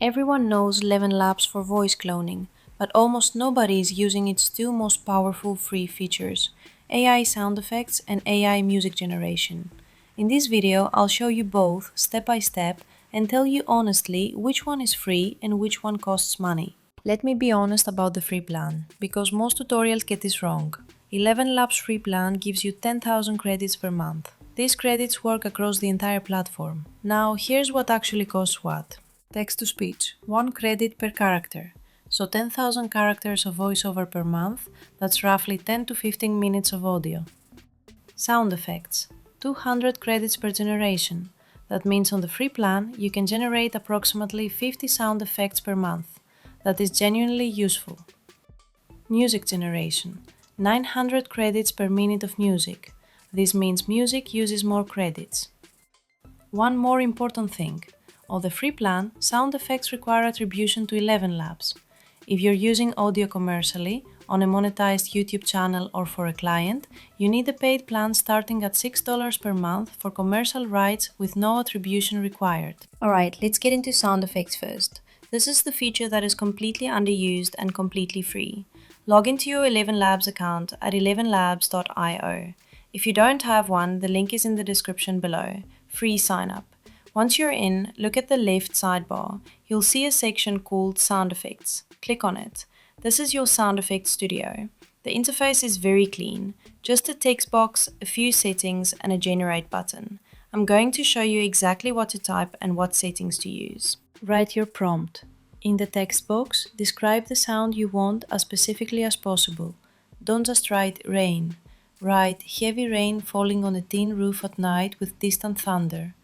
Everyone knows ElevenLabs for voice cloning, but almost nobody is using its two most powerful free features, AI sound effects and AI music generation. In this video, I'll show you both step by step and tell you honestly which one is free and which one costs money. Let me be honest about the free plan, because most tutorials get this wrong. ElevenLabs free plan gives you 10,000 credits per month. These credits work across the entire platform. Now, here's what actually costs what. Text-to-speech, 1 credit per character. So 10,000 characters of voiceover per month, that's roughly 10 to 15 minutes of audio. Sound effects, 200 credits per generation. That means on the free plan, you can generate approximately 50 sound effects per month. That is genuinely useful. Music generation, 900 credits per minute of music. This means music uses more credits. One more important thing. On the free plan, sound effects require attribution to ElevenLabs. If you're using audio commercially, on a monetized YouTube channel or for a client, you need a paid plan starting at $6 per month for commercial rights with no attribution required. Alright, let's get into sound effects first. This is the feature that is completely underused and completely free. Log into your ElevenLabs account at elevenlabs.io. If you don't have one, the link is in the description below. Free sign up. Once you're in, look at the left sidebar. You'll see a section called Sound Effects. Click on it. This is your sound effects studio. The interface is very clean. Just a text box, a few settings, and a generate button. I'm going to show you exactly what to type and what settings to use. Write your prompt. In the text box, describe the sound you want as specifically as possible. Don't just write rain. Write heavy rain falling on a tin roof at night with distant thunder.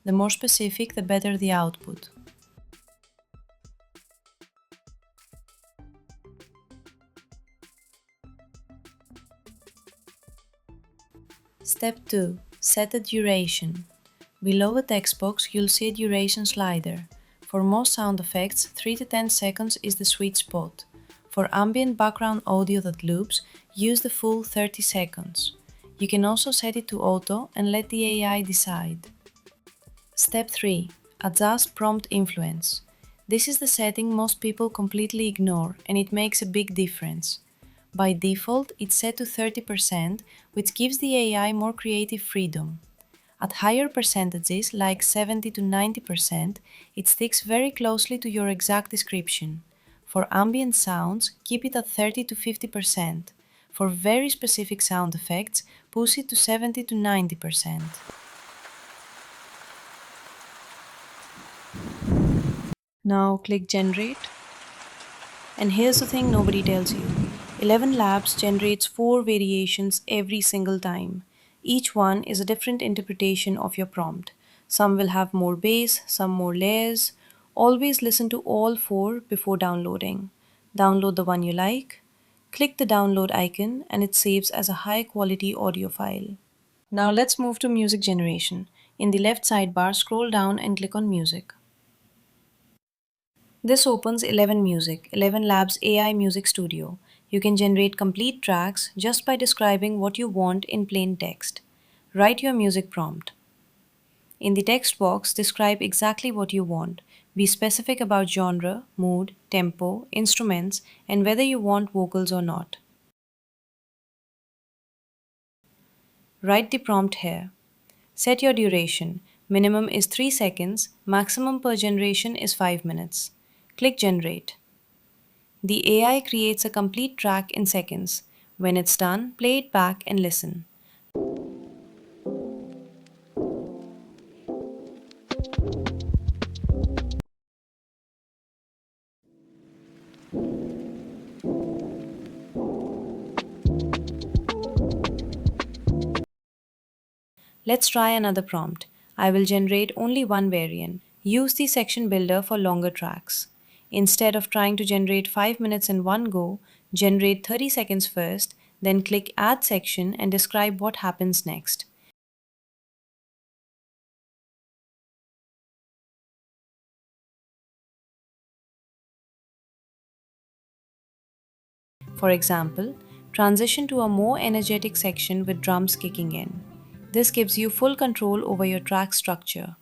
The more specific, the better the output. Step 2. Set a duration. Below the text box, you'll see a duration slider. For most sound effects, 3 to 10 seconds is the sweet spot. For ambient background audio that loops, use the full 30 seconds. You can also set it to auto and let the AI decide. Step 3. Adjust prompt influence. This is the setting most people completely ignore, and it makes a big difference. By default, it's set to 30%, which gives the AI more creative freedom. At higher percentages, like 70 to 90%, it sticks very closely to your exact description. For ambient sounds, keep it at 30 to 50%. For very specific sound effects, push it to 70 to 90%. Now click Generate. And here's the thing nobody tells you. ElevenLabs generates 4 variations every single time. Each one is a different interpretation of your prompt. Some will have more bass, some more layers. Always listen to all 4 before downloading. Download the one you like. Click the download icon and it saves as a high quality audio file. Now let's move to music generation. In the left sidebar, scroll down and click on Music. This opens ElevenMusic, ElevenLabs AI Music Studio. You can generate complete tracks just by describing what you want in plain text. Write your music prompt. In the text box, describe exactly what you want. Be specific about genre, mood, tempo, instruments, and whether you want vocals or not. Write the prompt here. Set your duration. Minimum is 3 seconds, maximum per generation is 5 minutes. Click Generate. The AI creates a complete track in seconds. When it's done, play it back and listen. Let's try another prompt. I will generate only one variant. Use the section builder for longer tracks. Instead of trying to generate 5 minutes in one go, generate 30 seconds first, then click Add Section and describe what happens next. For example, transition to a more energetic section with drums kicking in. This gives you full control over your track structure.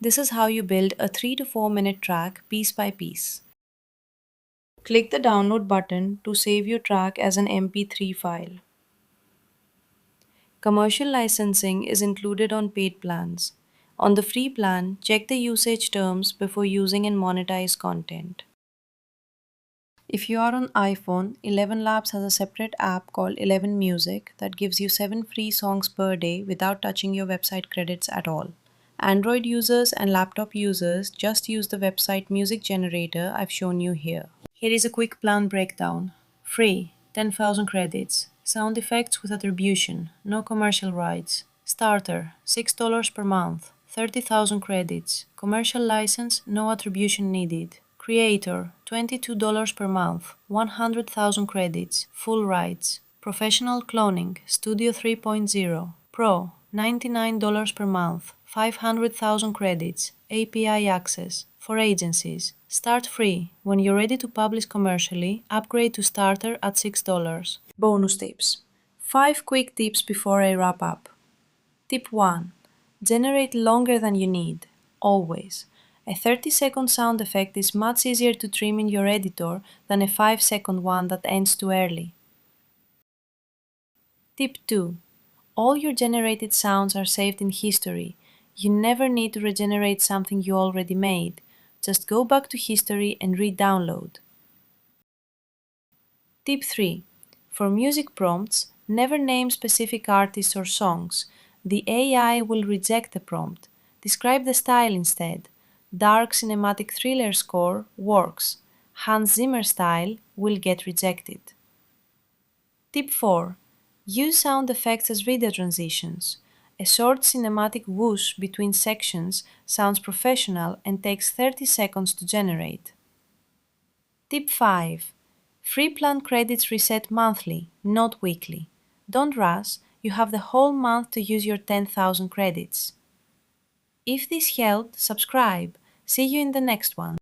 This is how you build a 3 to 4 minute track piece by piece. Click the download button to save your track as an MP3 file. Commercial licensing is included on paid plans. On the free plan, check the usage terms before using and monetize content. If you are on iPhone, ElevenLabs has a separate app called 11 Music that gives you 7 free songs per day without touching your website credits at all. Android users and laptop users just use the website music generator I've shown you here. Here is a quick plan breakdown. Free, 10,000 credits. Sound effects with attribution, no commercial rights. Starter, $6 per month, 30,000 credits. Commercial license, no attribution needed. Creator, $22 per month, 100,000 credits, full rights. Professional cloning, Studio 3.0. Pro, $99 per month, 500,000 credits, API access. For agencies, start free. When you're ready to publish commercially, upgrade to starter at $6. Bonus tips. 5 quick tips before I wrap up. Tip 1. Generate longer than you need. Always. A 30-second sound effect is much easier to trim in your editor than a 5-second one that ends too early. Tip 2. All your generated sounds are saved in history. You never need to regenerate something you already made. Just go back to history and re-download. Tip 3. For music prompts, never name specific artists or songs. The AI will reject the prompt. Describe the style instead. Dark cinematic thriller score works. Hans Zimmer style will get rejected. Tip 4. Use sound effects as video transitions. A short cinematic whoosh between sections sounds professional and takes 30 seconds to generate. Tip 5. Free plan credits reset monthly, not weekly. Don't rush, you have the whole month to use your 10,000 credits. If this helped, subscribe. See you in the next one.